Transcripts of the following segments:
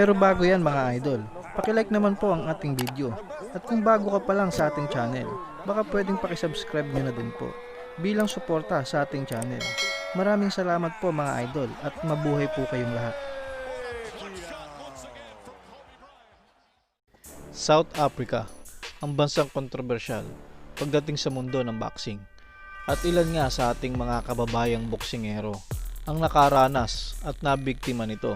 Pero bago yan mga idol, pakilike naman po ang ating video. At kung bago ka pa lang sa ating channel, baka pwedeng pakisubscribe nyo na din po bilang suporta sa ating channel. Maraming salamat po mga idol at mabuhay po kayong lahat. South Africa, ang bansang kontrobersyal pagdating sa mundo ng boxing. At ilan nga sa ating mga kababayang boksingero ang nakaranas at nabiktima nito.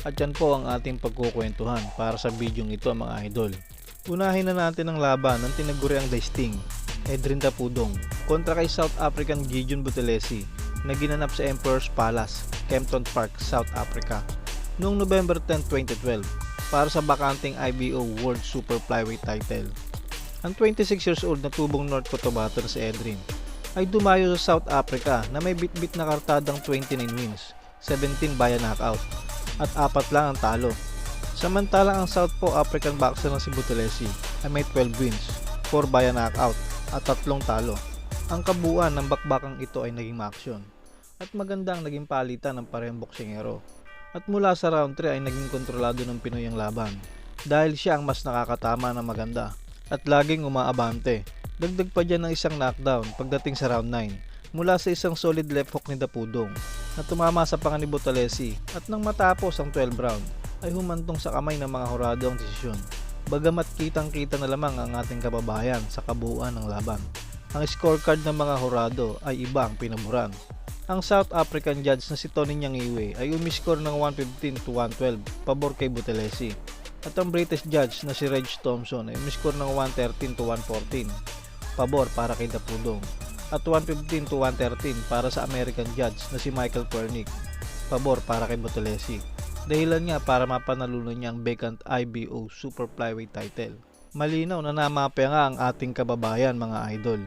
At yan po ang ating pagkukwentuhan para sa bidyong ito mga idol. Unahin na natin ang laban ng tinaguriang The Sting, Adrian Tapudong, kontra kay South African Gideon Buthelezi na ginanap sa Emperor's Palace, Kempton Park, South Africa noong November 10, 2012 para sa bakanting IBO World Super Flyweight title. Ang 26 years old na tubong North Cotabato na si Adrian ay dumayo sa South Africa na may bitbit na kartadang 29 wins, 17 via knockout at 4 lang ang talo. Samantalang ang Southpaw African boxer na si Buthelezi ay may 12 wins, 4 via knockout at 3 talo. Ang kabuuan ng bakbakang ito ay naging maaksyon at magandang naging palitan ng parehong boksingero. At mula sa round 3 ay naging kontrolado ng Pinoy ang laban dahil siya ang mas nakakatama ng maganda at laging umaabante. Dagdag pa dyan ng isang knockdown pagdating sa round 9 mula sa isang solid left hook ni Tapudong na tumama sa panga ni Buthelezi at nang matapos ang 12 round ay humantong sa kamay ng mga hurado ang desisyon. Bagamat kitang-kita na lamang ang ating kababayan sa kabuuan ng laban, ang scorecard ng mga hurado ay iba ang pinaboran. Ang South African judge na si Tony Nyangiwe ay umiscore ng 115 to 112 pabor kay Buthelezi at ang British judge na si Reg Thompson ay umiscore ng 113 to 114 pabor para kay Tapudong at 115 to 113 para sa American judge na si Michael Pernick, pabor para kay Buthelezi. Dahilan nga para mapanalunan niya ang vacant IBO Super Flyweight title. Malinaw na namapya nga ang ating kababayan mga idol.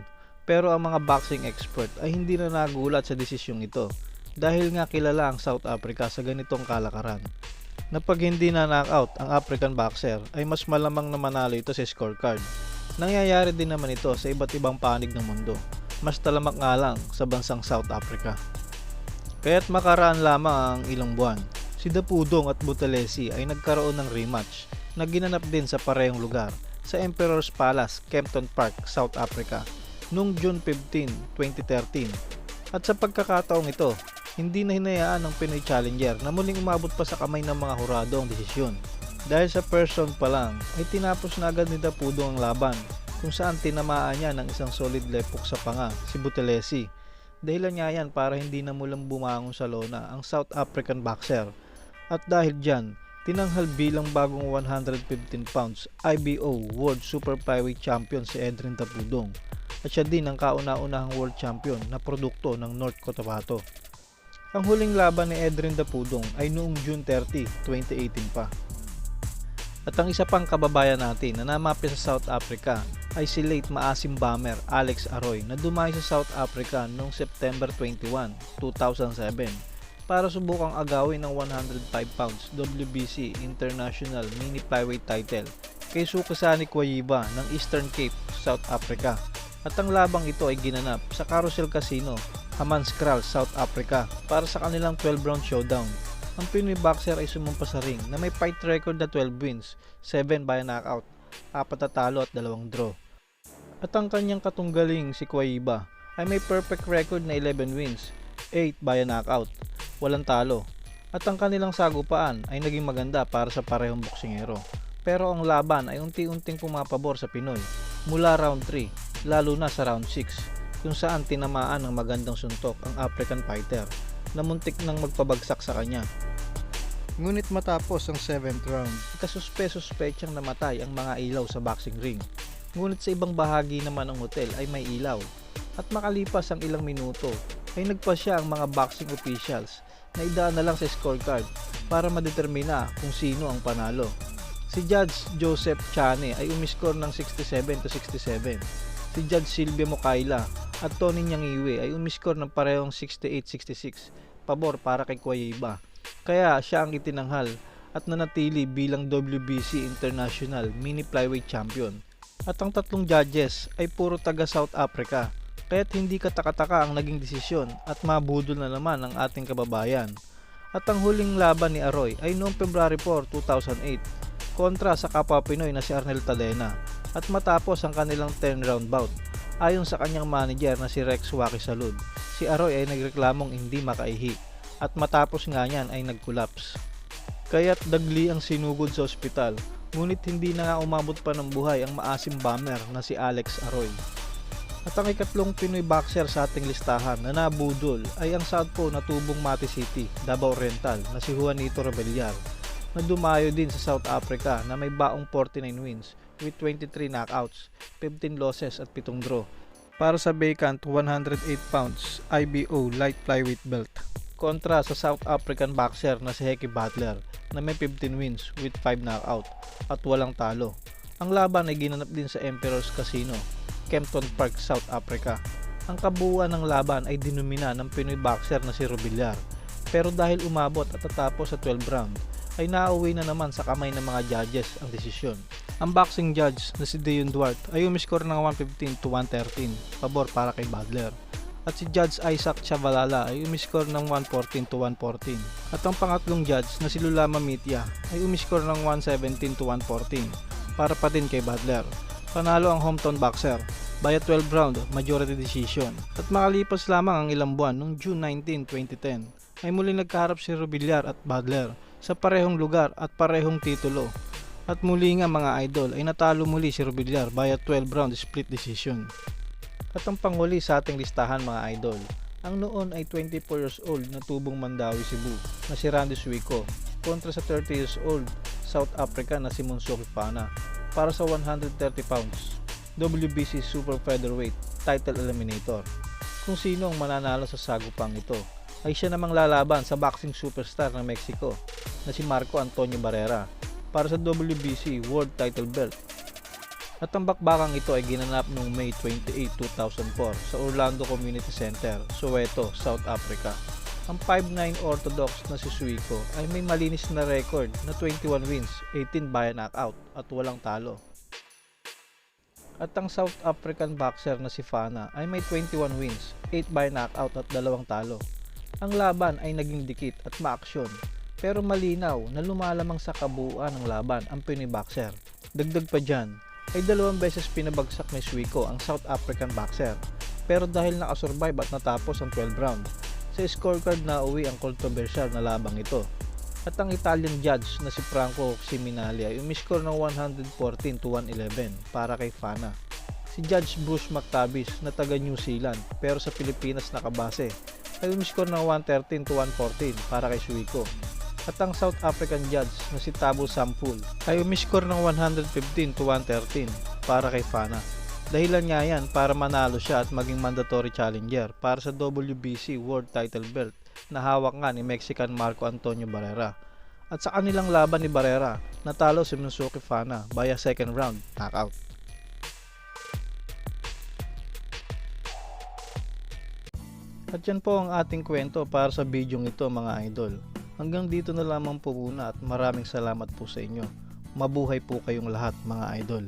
Pero ang mga boxing expert ay hindi na nagulat sa desisyong ito dahil nga kilala ang South Africa sa ganitong kalakaran. Na pag hindi na knockout ang African boxer ay mas malamang na manalo ito sa scorecard. Nangyayari din naman ito sa iba't ibang panig ng mundo. Mas talamak nga lang sa bansang South Africa. Kaya't makaraan lamang ang ilang buwan, si Tapudong at Buthelezi ay nagkaroon ng rematch na ginanap din sa parehong lugar sa Emperor's Palace, Kempton Park, South Africa noong June 15, 2013. At sa pagkakataong ito, hindi na hinayaan ng Pinoy challenger na muling umabot pa sa kamay ng mga hurado ang desisyon. Dahil sa first round pa lang ay tinapos na agad ni Tapudong ang laban kung saan tinamaan niya ng isang solid left hook sa panga si Buthelezi. Dahilan nga yan para hindi na mulang bumangon sa lona ang South African boxer. At dahil dyan, tinanghal bilang bagong 115 pounds IBO World Super Flyweight Champion si Adrian Tapudong. At siya din ang kauna-unahang world champion na produkto ng North Cotabato. Ang huling laban ni Adrian Tapudong ay noong June 30, 2018 pa. At ang isa pang kababayan natin na namapya sa South Africa ay si late maasim bomber Alex Arroy na dumayo sa South Africa noong September 21, 2007 para subukang agawin ng 105 pounds WBC International Mini Flyweight title kay Sukasani Kwayiba ng Eastern Cape, South Africa. At ang labang ito ay ginanap sa Carousel Casino, Hammanskraal, South Africa para sa kanilang 12-round showdown. Ang Pinoy boxer ay sumampa sa ring na may fight record na 12 wins, 7 via knockout, 4 na talo at 2 draw. At ang kanyang katunggaling si Kwayiba ay may perfect record na 11 wins, 8 via knockout, walang talo. At ang kanilang sagupaan ay naging maganda para sa parehong boksingero. Pero ang laban ay unti-unting pumapabor sa Pinoy mula round 3, lalo na sa round 6, kung saan tinamaan ng magandang suntok ang African fighter na muntik nang magpabagsak sa kanya. Ngunit matapos ang 7th round, kasuspe-suspetsang namatay ang mga ilaw sa boxing ring. Ngunit sa ibang bahagi naman ng hotel ay may ilaw. At makalipas ang ilang minuto, ay nagpasya ang mga boxing officials na idaan na lang sa scorecard para madetermina kung sino ang panalo. Si Judge Joseph Chane ay umiscore ng 67 to 67. Si Judge Sylvia Mokaila at Tony Nyangiwe ay umiscore ng parehong 68-66 pabor para kay Kwayiba. Kaya siya ang itinanghal at nanatili bilang WBC International Mini Flyweight Champion. At ang tatlong judges ay puro taga South Africa, kaya't hindi katakataka ang naging desisyon at mabudol na naman ang ating kababayan. At ang huling laban ni Arroy ay noong February 4, 2008 kontra sa kapwa Pinoy na si Arnel Tadena, at matapos ang kanilang 10-round bout, ayon sa kanyang manager na si Rex Waki Salud, si Arroy ay nagreklamong hindi makaihi at matapos nga niyan ay nag-collapse. Kaya't dagli ang sinugod sa ospital, ngunit hindi na nga umabot pa ng buhay ang maasim bomber na si Alex Arroy. At ang ikatlong Pinoy boxer sa ating listahan na nabudol ay ang southpaw na tubong Mati City, Davao Oriental na si Juanito Rebellar, na dumayo din sa South Africa na may baong 49 wins with 23 knockouts, 15 losses at 7 draw para sa vacant 108 pounds IBO light flyweight belt. Kontra sa South African boxer na si Heki Butler na may 15 wins with 5 knockout at walang talo. Ang laban ay ginanap din sa Emperor's Casino, Kempton Park, South Africa. Ang kabuuan ng laban ay dinumina ng Pinoy boxer na si Rebellar, pero dahil umabot at tatapos sa 12 round, ay nauwi na naman sa kamay ng mga judges ang desisyon. Ang boxing judge na si Deon Duarte ay umiskor ng 115-113 pabor para kay Butler. At si Judge Isaac Chavalala ay umiskor ng 114-114. At ang pangatlong judge na si Lulama Mitia ay umiskor ng 117-114 para pa din kay Butler. Panalo ang hometown boxer by a 12 round majority decision. At makalipas lamang ang ilang buwan noong June 19, 2010 ay muli nagkaharap si Rebellar at Butler sa parehong lugar at parehong titulo. At muli nga mga idol ay natalo muli si Rebellar by a 12 round split decision. At ang panghuli sa ating listahan mga idol, ang noon ay 24 years old na tubong Mandawi Cebu na si Randy Suico kontra sa 30 years old South Africa na si Monsoki Fana para sa 130 pounds WBC Super Featherweight Title Eliminator. Kung sino ang mananalo sa sagupang ito ay siya namang lalaban sa boxing superstar ng Mexico na si Marco Antonio Barrera para sa WBC World Title Belt. At ang bakbakang ito ay ginanap noong May 28, 2004 sa Orlando Community Center, Soweto, South Africa. Ang 5'9" orthodox na si Suico ay may malinis na record na 21 wins, 18 by knockout at walang talo. At ang South African boxer na si Fana ay may 21 wins, 8 by knockout at 2 talo. Ang laban ay naging dikit at maaksyon, pero malinaw na lumalamang sa kabuuan ng laban ang Pinoy boxer. Dagdag pa dyan, ay 2 beses pinabagsak ni Suico ang South African boxer, pero dahil nakasurvive at natapos ang 12 round, sa scorecard na uwi ang kontrobersyal na labang ito. At ang Italian judge na si Franco Ciminali ay umiskor ng 114-111 para kay Fana. Si Judge Bruce McTavish na taga New Zealand pero sa Pilipinas nakabase ay umiskor ng 113-114 para kay Suico. At ang South African judge na si Thabo Sampul ay umiskor ng 115-113 para kay Fana. Dahilan nga yan para manalo siya at maging mandatory challenger para sa WBC World Title Belt na hawak nga ni Mexican Marco Antonio Barrera. At sa kanilang laban ni Barrera, natalo si Monsoki Fana via second round knockout. At yan po ang ating kwento para sa bidyong ito mga idol. Hanggang dito na lamang po muna at maraming salamat po sa inyo. Mabuhay po kayong lahat mga idol.